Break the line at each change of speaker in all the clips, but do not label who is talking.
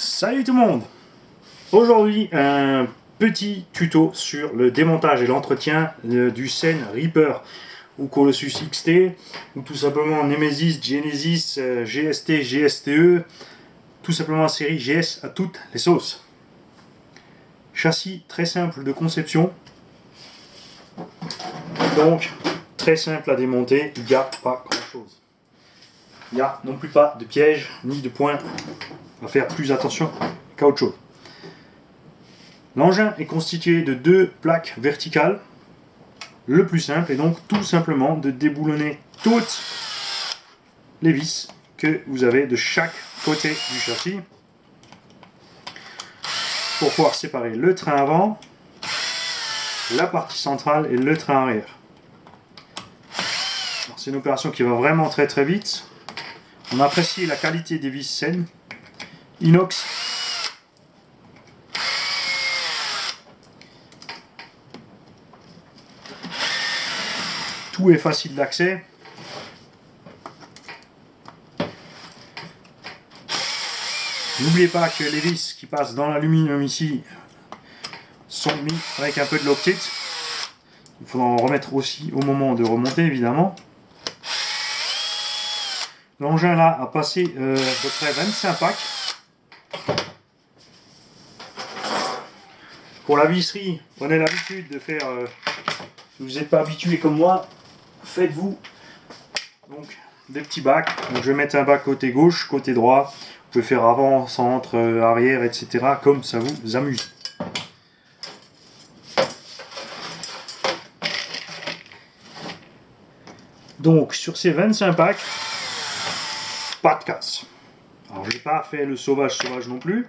Salut tout le monde! Aujourd'hui, un petit tuto sur le démontage et l'entretien du Zen Reaper ou Colossus XT ou tout simplement Nemesis, Genesis, GST, GSTE, tout simplement la série GS à toutes les sauces. Châssis très simple de conception, donc très simple à démonter, il n'y a pas grand chose. Il n'y a non plus pas de piège ni de points à faire plus attention qu'à autre chose. L'engin est constitué de deux plaques verticales. Le plus simple est donc tout simplement de déboulonner toutes les vis que vous avez de chaque côté du châssis pour pouvoir séparer le train avant, la partie centrale et le train arrière. C'est une opération qui va vraiment très vite. On apprécie la qualité des vis saines, inox. Tout est facile d'accès. N'oubliez pas que les vis qui passent dans l'aluminium ici sont mis avec un peu de l'optite. Il faudra en remettre aussi au moment de remonter évidemment. L'engin là a passé à peu près 25 packs. Pour la visserie, prenez l'habitude de faire, si vous n'êtes pas habitué comme moi, faites-vous donc des petits bacs. Donc, je vais mettre un bac côté gauche, côté droit. Vous pouvez faire avant, centre, arrière, etc. comme ça vous amuse. Donc sur ces 25 packs, pas de casse. Alors j'ai pas fait le sauvage non plus.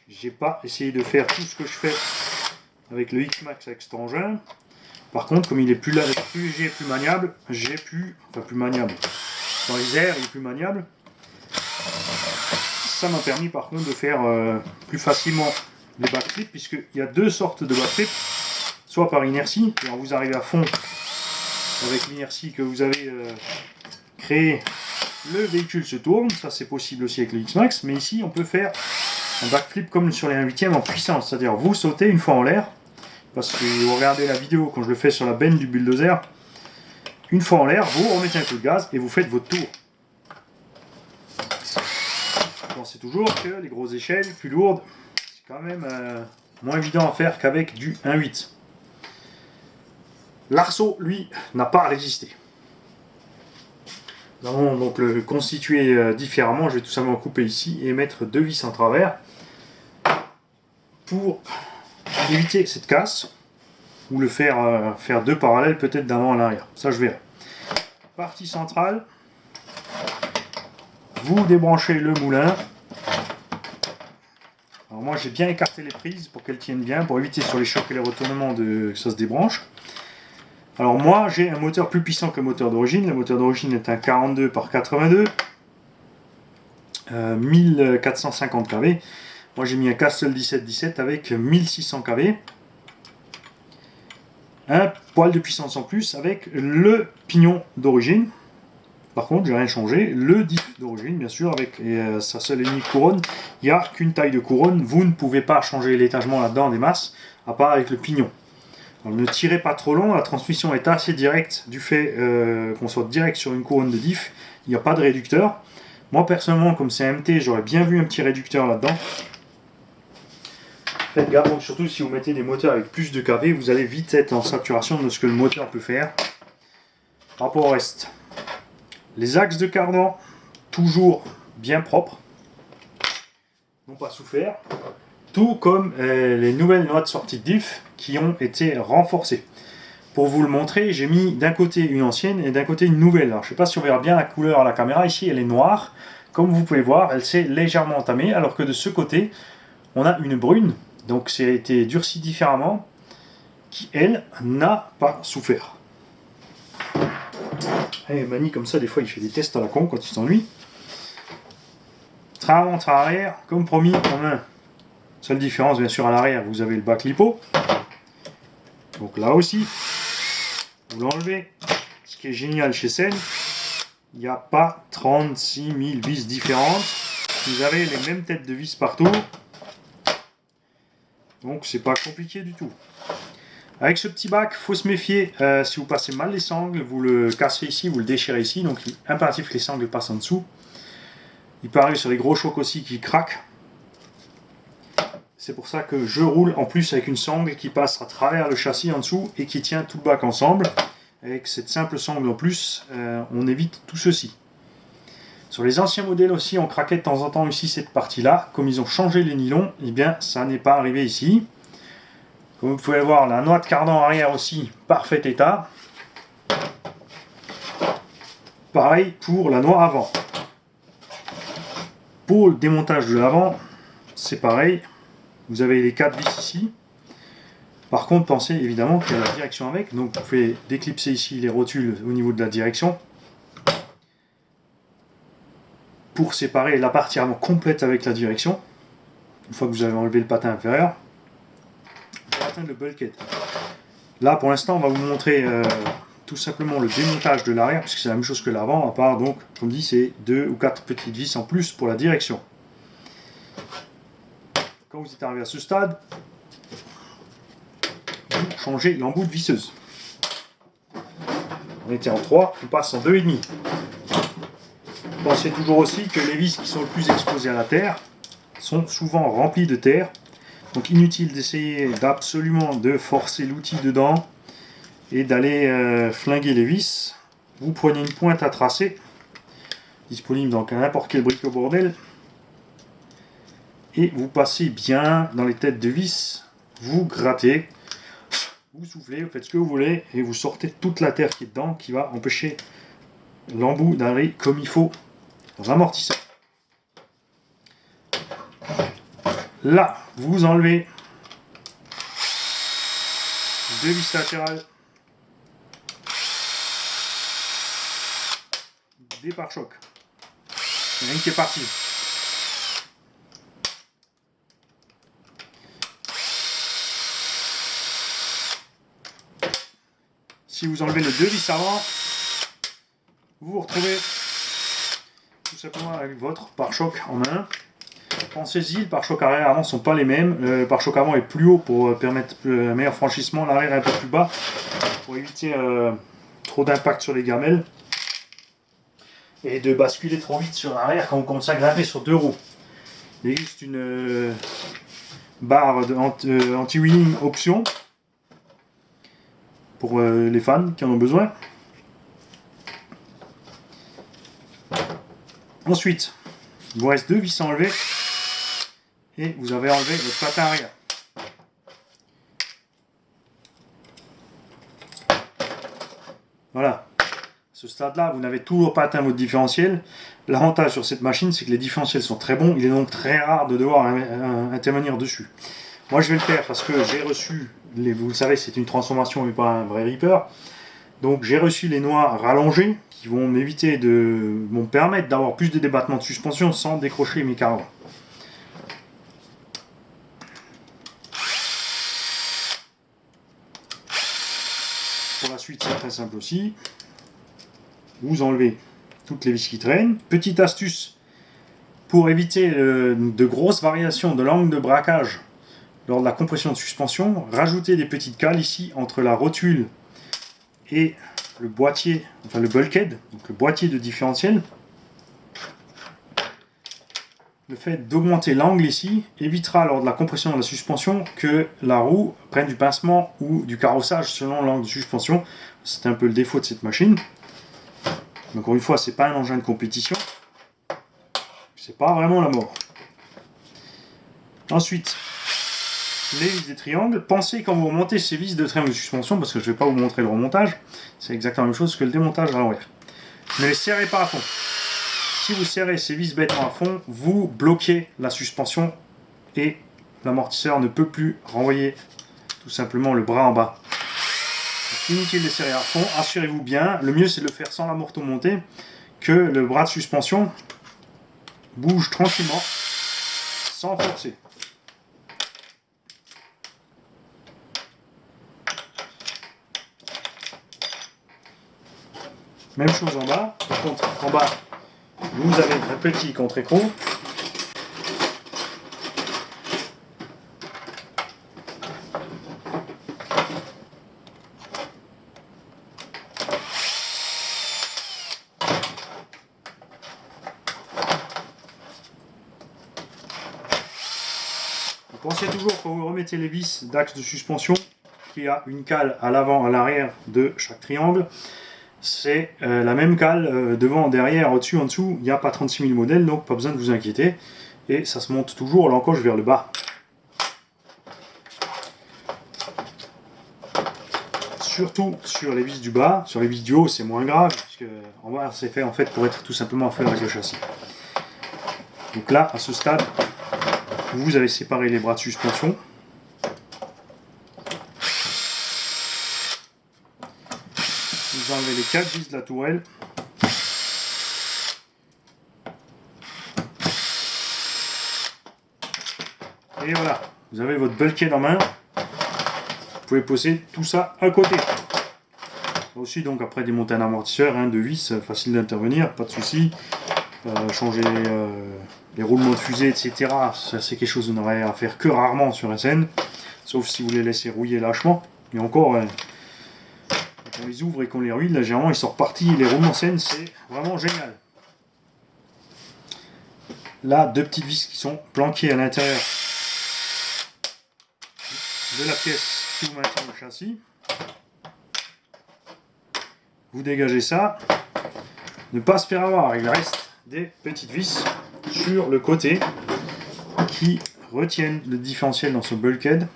J'ai pas essayé de faire tout ce que je fais avec le X-Max avec cet engin. Par contre, comme il est plus léger, plus maniable, j'ai pu, enfin plus maniable, dans les airs il est plus maniable. Ça m'a permis par contre de faire plus facilement les backflips, puisqu'il y a deux sortes de backflips, soit par inertie, alors vous arrivez à fond avec l'inertie que vous avez créée, le véhicule se tourne, ça c'est possible aussi avec le X-Max, mais ici on peut faire un backflip comme sur les 1/8 en puissance, c'est-à-dire vous sautez une fois en l'air, parce que vous regardez la vidéo quand je le fais sur la benne du bulldozer, une fois en l'air, vous remettez un coup de gaz et vous faites votre tour. Pensez toujours que les grosses échelles plus lourdes, c'est quand même moins évident à faire qu'avec du 1/8. L'arceau, lui, n'a pas résisté. Nous allons donc le constituer différemment. Je vais tout simplement couper ici et mettre deux vis en travers pour éviter cette casse ou le faire faire deux parallèles peut-être d'avant à l'arrière. Ça je verrai. Partie centrale, vous débranchez le moulin. Alors moi j'ai bien écarté les prises pour qu'elles tiennent bien, pour éviter sur les chocs et les retournements que ça se débranche. Alors moi j'ai un moteur plus puissant que le moteur d'origine. Le moteur d'origine est un 42 par 82, 1450 kV. Moi j'ai mis un Castle 1717 avec 1600 kV. Un poil de puissance en plus avec le pignon d'origine. Par contre j'ai rien changé. Le diff d'origine bien sûr avec sa seule et unique couronne. Il n'y a qu'une taille de couronne. Vous ne pouvez pas changer l'étagement là-dedans des masses, à part avec le pignon. Alors, ne tirez pas trop long, la transmission est assez directe du fait qu'on soit direct sur une couronne de diff, il n'y a pas de réducteur. Moi personnellement, comme c'est MT, j'aurais bien vu un petit réducteur là-dedans. Faites gaffe, donc, surtout si vous mettez des moteurs avec plus de kV, vous allez vite être en saturation de ce que le moteur peut faire. Par rapport au reste, les axes de cardan, toujours bien propres, non pas souffert. Tout comme les nouvelles noix de sortie de diff qui ont été renforcées. Pour vous le montrer, j'ai mis d'un côté une ancienne et d'un côté une nouvelle. Alors, je ne sais pas si on verra bien la couleur à la caméra. Ici, elle est noire. Comme vous pouvez voir, elle s'est légèrement entamée. Alors que de ce côté, on a une brune. Donc, ça a été durci différemment. Qui, elle, n'a pas souffert. Et Mani, comme ça, des fois, il fait des tests à la con quand il s'ennuie. Train avant, train arrière. Comme promis, on a seule différence, bien sûr, à l'arrière, vous avez le bac lipo. Donc là aussi, vous l'enlevez. Ce qui est génial chez Zen, il n'y a pas 36 000 vis différentes. Vous avez les mêmes têtes de vis partout. Donc c'est pas compliqué du tout. Avec ce petit bac, il faut se méfier. Si vous passez mal les sangles, vous le cassez ici, vous le déchirez ici. Donc il est impératif que les sangles passent en dessous. Il peut arriver sur les gros chocs aussi qui craquent. C'est pour ça que je roule en plus avec une sangle qui passe à travers le châssis en dessous et qui tient tout le bac ensemble. Avec cette simple sangle en plus, on évite tout ceci. Sur les anciens modèles aussi, on craquait de temps en temps ici cette partie-là. Comme ils ont changé les nylons, eh bien ça n'est pas arrivé ici. Comme vous pouvez voir, la noix de cardan arrière aussi, parfait état. Pareil pour la noix avant. Pour le démontage de l'avant, c'est pareil. Vous avez les 4 vis ici. Par contre, pensez évidemment qu'il y a la direction avec. Donc vous pouvez déclipser ici les rotules au niveau de la direction. Pour séparer la partie avant complète avec la direction. Une fois que vous avez enlevé le patin inférieur. Pour atteindre le bulkhead. Là pour l'instant on va vous montrer tout simplement le démontage de l'arrière. Puisque c'est la même chose que l'avant. À part donc, comme dit, c'est 2 ou 4 petites vis en plus pour la direction. Quand vous êtes arrivé à ce stade, vous changez l'embout de visseuse. On était en 3, on passe en 2,5. Pensez toujours aussi que les vis qui sont le plus exposées à la terre sont souvent remplies de terre. Donc inutile d'essayer absolument de forcer l'outil dedans et d'aller flinguer les vis. Vous prenez une pointe à tracer, disponible dans n'importe quel brico-bordel. Et vous passez bien dans les têtes de vis, vous grattez, vous soufflez, vous faites ce que vous voulez et vous sortez toute la terre qui est dedans qui va empêcher l'embout d'aller comme il faut dans l'amortisseur. Là, vous enlevez 2 vis latérales, des pare-chocs. Il y en a une qui est partie. Si vous enlevez les 2 vis avant, vous vous retrouvez tout simplement avec votre pare-choc en main. Pensez-y, le pare-choc arrière et avant ne sont pas les mêmes. Le pare-choc avant est plus haut pour permettre un meilleur franchissement, l'arrière est un peu plus bas pour éviter trop d'impact sur les gamelles et de basculer trop vite sur l'arrière quand vous commencez à grimper sur 2 roues. Il existe une barre anti-wheeling option pour les fans qui en ont besoin. Ensuite, il vous reste 2 vis à enlever et vous avez enlevé votre patin arrière. Voilà. À ce stade-là, vous n'avez toujours pas atteint votre différentiel. L'avantage sur cette machine, c'est que les différentiels sont très bons. Il est donc très rare de devoir intervenir dessus. Moi, je vais le faire parce que j'ai reçu, vous le savez, c'est une transformation mais pas un vrai Reaper. Donc, j'ai reçu les noix rallongées qui vont m'éviter vont me permettre d'avoir plus de débattement de suspension sans décrocher mes cardans. Pour la suite, c'est très simple aussi. Vous enlevez toutes les vis qui traînent. Petite astuce pour éviter de grosses variations de l'angle de braquage lors de la compression de suspension, rajoutez des petites cales ici entre la rotule et le boîtier, enfin le bulkhead, donc le boîtier de différentiel. Le fait d'augmenter l'angle ici évitera lors de la compression de la suspension que la roue prenne du pincement ou du carrossage selon l'angle de suspension. C'est un peu le défaut de cette machine. Mais encore une fois, c'est pas un engin de compétition. C'est pas vraiment la mort. Ensuite, les vis des triangles. Pensez quand vous remontez ces vis de triangle de suspension, parce que je ne vais pas vous montrer le remontage, c'est exactement la même chose que le démontage à l'envers. Ne les serrez pas à fond. Si vous serrez ces vis bêtement à fond, vous bloquez la suspension et l'amortisseur ne peut plus renvoyer tout simplement le bras en bas. Inutile de serrer à fond, assurez-vous bien, le mieux c'est de le faire sans la morteau montée, que le bras de suspension bouge tranquillement, sans forcer. Même chose en bas, par contre en bas vous avez un petit contre-écrou Pensez toujours quand vous remettez les vis d'axe de suspension qu'il y a une cale à l'avant, à l'arrière de chaque triangle. C'est la même cale devant, derrière, au-dessus, en dessous. Il n'y a pas 36 000 modèles, donc pas besoin de vous inquiéter. Et ça se monte toujours l'encoche vers le bas. Surtout sur les vis du bas, sur les vis du haut c'est moins grave, puisque en bas c'est fait en fait pour être tout simplement à faire avec le châssis. Donc là, à ce stade, vous avez séparé les bras de suspension. Vous enlevez les 4 vis de la tourelle. Et voilà, vous avez votre bulkhead en main. Vous pouvez poser tout ça à côté. Aussi, donc après démonter un amortisseur, de vis, facile d'intervenir, pas de souci. Changer les roulements de fusée, etc. Ça, c'est quelque chose que vous n'aurez à faire que rarement sur SN, sauf si vous les laissez rouiller lâchement. Et encore, quand on les ouvre et qu'on les rouille, là, généralement ils sont repartis. Les roulements SN, c'est vraiment génial. Là, 2 petites vis qui sont planquées à l'intérieur de la pièce qui vous maintient le châssis. Vous dégagez ça. Ne pas se faire avoir, il reste des petites vis sur le côté qui retiennent le différentiel dans ce bulkhead.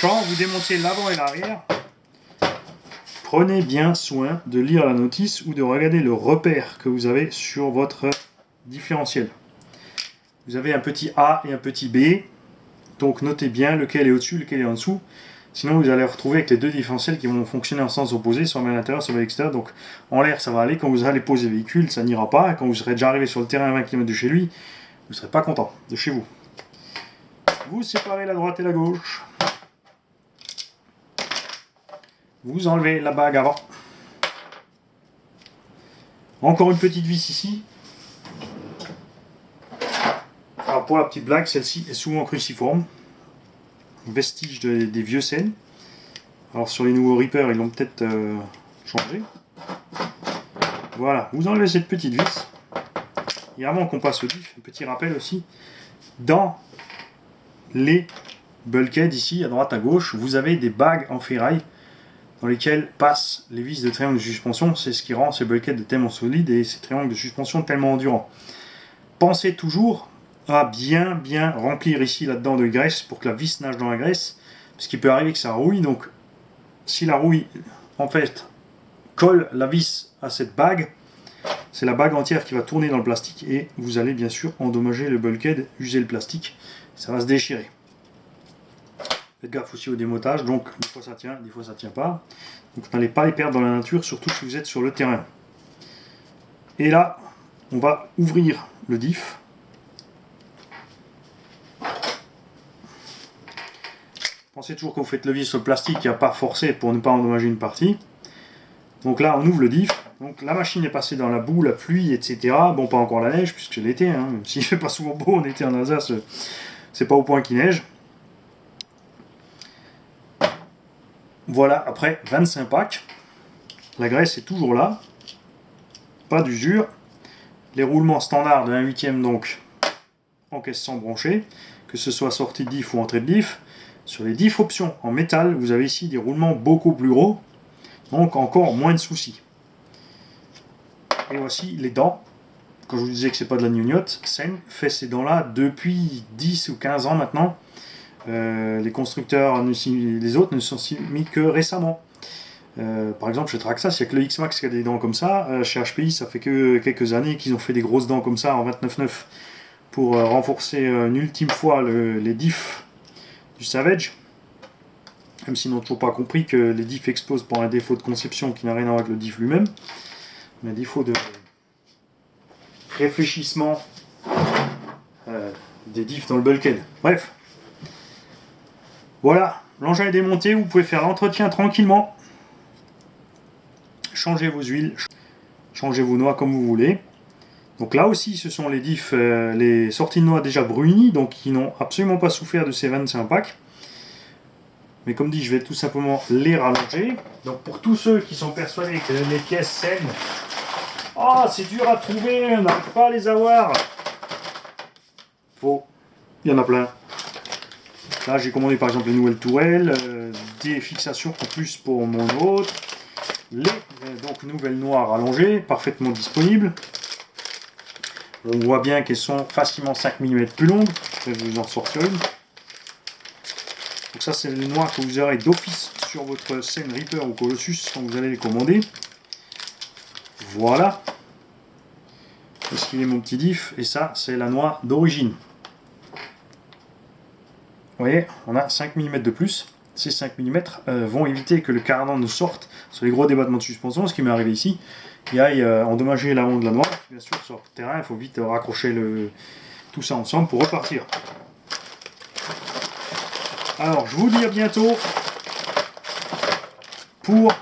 Quand vous démontez l'avant et l'arrière, prenez bien soin de lire la notice ou de regarder le repère que vous avez sur votre différentiel. Vous avez un petit A et un petit B, donc notez bien lequel est au-dessus, lequel est en dessous. Sinon vous allez retrouver avec les 2 différentiels qui vont fonctionner en sens opposé, soit à l'intérieur, soit à l'extérieur. Donc en l'air ça va aller, quand vous allez poser le véhicule ça n'ira pas, et quand vous serez déjà arrivé sur le terrain à 20 km de chez lui, vous ne serez pas content de chez vous. Vous séparez la droite et la gauche. Vous enlevez la bague avant. Encore une petite vis ici. Alors pour la petite blague, celle-ci est souvent cruciforme. Vestige des vieux scènes. Alors sur les nouveaux Reaper, ils l'ont peut-être changé. Voilà, vous enlevez cette petite vis. Et avant qu'on passe au diff, un petit rappel aussi. Dans les bulkheads ici, à droite à gauche, vous avez des bagues en ferraille dans lesquelles passent les vis de triangle de suspension. C'est ce qui rend ces bulkheads tellement solides et ces triangles de suspension tellement endurants. Pensez toujours à bien remplir ici là-dedans de graisse pour que la vis nage dans la graisse, parce qu'il peut arriver que ça rouille. Donc si la rouille en fait colle la vis à cette bague, c'est la bague entière qui va tourner dans le plastique et vous allez bien sûr endommager le bulkhead, user le plastique, ça va se déchirer. Faites gaffe aussi au démontage, donc des fois ça tient, des fois ça tient pas. Donc n'allez pas les perdre dans la nature, surtout si vous êtes sur le terrain. Et là, on va ouvrir le diff. Pensez toujours quand vous faites le vis sur le plastique, il n'y a pas forcé pour ne pas endommager une partie. Donc là, on ouvre le diff. Donc la machine est passée dans la boue, la pluie, etc. Bon, pas encore la neige, puisque c'est l'été, même s'il ne fait pas souvent beau en été en Alsace, c'est pas au point qu'il neige. Voilà, après 25 packs, la graisse est toujours là, pas d'usure. Les roulements standards de 1/8 donc en caisse sans brancher, que ce soit sortie de diff ou entrée de diff. Sur les diff options en métal, vous avez ici des roulements beaucoup plus gros, donc encore moins de soucis. Et voici les dents. Quand je vous disais que c'est pas de la gnognotte, Sen fait ces dents-là depuis 10 ou 15 ans maintenant. Les constructeurs, les autres, ne se sont mis que récemment. Par exemple, chez Traxxas, il n'y a que le X-Max qui a des dents comme ça. Chez HPI, ça fait que quelques années qu'ils ont fait des grosses dents comme ça en 29,9 pour renforcer une ultime fois les diffs du Savage. Même s'ils n'ont toujours pas compris que les diffs explosent pour un défaut de conception qui n'a rien à voir avec le diff lui-même, mais un défaut de réfléchissement des diffs dans le bulkhead. Bref. Voilà, l'engin est démonté, vous pouvez faire l'entretien tranquillement. Changez vos huiles, changez vos noix comme vous voulez. Donc là aussi, ce sont les diffs, les sorties de noix déjà brunies, donc qui n'ont absolument pas souffert de ces 25 packs. Mais comme dit, je vais tout simplement les rallonger. Donc pour tous ceux qui sont persuadés que les pièces saines Ah, c'est dur à trouver, on n'arrive pas à les avoir. Faux, il y en a plein. Là, j'ai commandé par exemple les nouvelles tourelles, des fixations en plus pour mon autre. Les donc nouvelles noires allongées, parfaitement disponibles. On voit bien qu'elles sont facilement 5 mm plus longues. Je vais vous en sortir une. Donc ça, c'est les noirs que vous aurez d'office sur votre Seine Reaper ou Colossus quand vous allez les commander. Voilà. Est-ce qu'il est mon petit diff? Et ça, c'est la noix d'origine. Vous voyez, on a 5 mm de plus. Ces 5 mm vont éviter que le cardan ne sorte sur les gros débattements de suspension, ce qui m'est arrivé ici, qui aille endommager l'avant de la noix. Bien sûr, sur le terrain, il faut vite raccrocher tout ça ensemble pour repartir. Alors, je vous dis à bientôt pour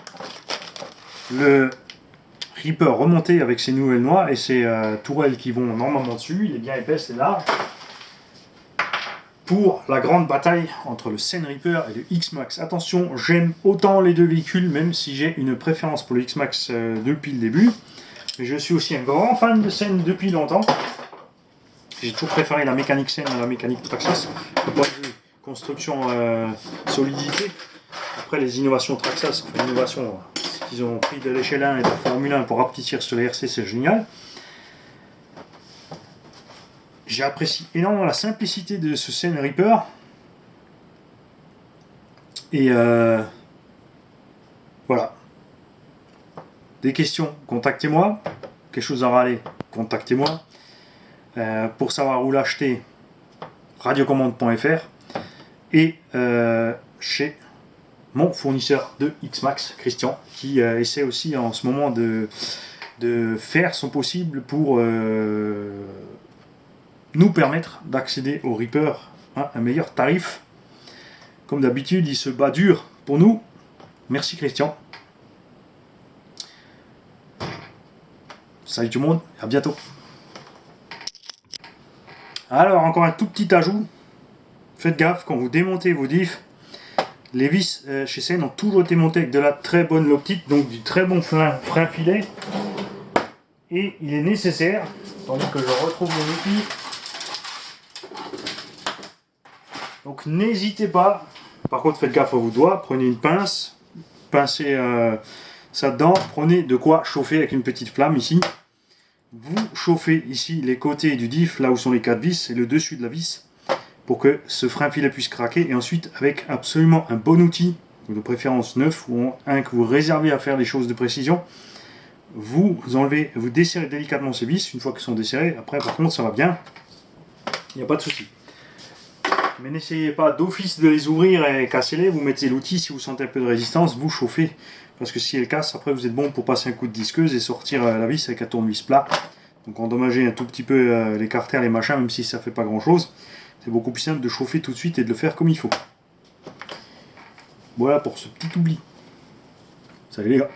le Reaper remonté avec ses nouvelles noix et ses tourelles qui vont normalement dessus. Il est bien épais, c'est large. Pour la grande bataille entre le Seine Reaper et le X-Max. Attention, j'aime autant les deux véhicules, même si j'ai une préférence pour le X-Max depuis le début. Mais je suis aussi un grand fan de Seine depuis longtemps. J'ai toujours préféré la mécanique Seine à la mécanique Traxxas. Du point de vue construction, solidité. Après les innovations Traxxas, l'innovation qu'ils ont pris de l'échelle 1 et de la Formule 1 pour rapetisser sur les RC, c'est génial. J'apprécie énormément la simplicité de ce Seine Reaper. Et voilà. Des questions, contactez-moi. Quelque chose à râler, contactez-moi. Pour savoir où l'acheter, radiocommande.fr. Et chez mon fournisseur de X-Max, Christian, qui essaie aussi en ce moment de faire son possible pour nous permettre d'accéder au Reaper à un meilleur tarif. Comme d'habitude, il se bat dur pour nous. Merci Christian. Salut tout le monde, à bientôt. Alors, encore un tout petit ajout. Faites gaffe, quand vous démontez vos diffs, les vis chez Seine ont toujours été montées avec de la très bonne loctite, donc du très bon frein filet. Et il est nécessaire, tandis que je retrouve mon outil. Donc n'hésitez pas, par contre faites gaffe à vos doigts, prenez une pince, pincez ça dedans, prenez de quoi chauffer avec une petite flamme ici. Vous chauffez ici les côtés du diff, là où sont les 4 vis, et le dessus de la vis, pour que ce frein filet puisse craquer. Et ensuite, avec absolument un bon outil, de préférence neuf, ou un que vous réservez à faire des choses de précision, vous enlevez, vous desserrez délicatement ces vis. Une fois qu'ils sont desserrés, après par contre ça va bien, il n'y a pas de souci. Mais n'essayez pas d'office de les ouvrir et cassez-les, vous mettez l'outil, si vous sentez un peu de résistance, vous chauffez. Parce que si elle casse, après vous êtes bon pour passer un coup de disqueuse et sortir la vis avec un tournevis plat. Donc endommager un tout petit peu les carters, les machins, même si ça fait pas grand chose. C'est beaucoup plus simple de chauffer tout de suite et de le faire comme il faut. Voilà pour ce petit oubli. Salut les gars.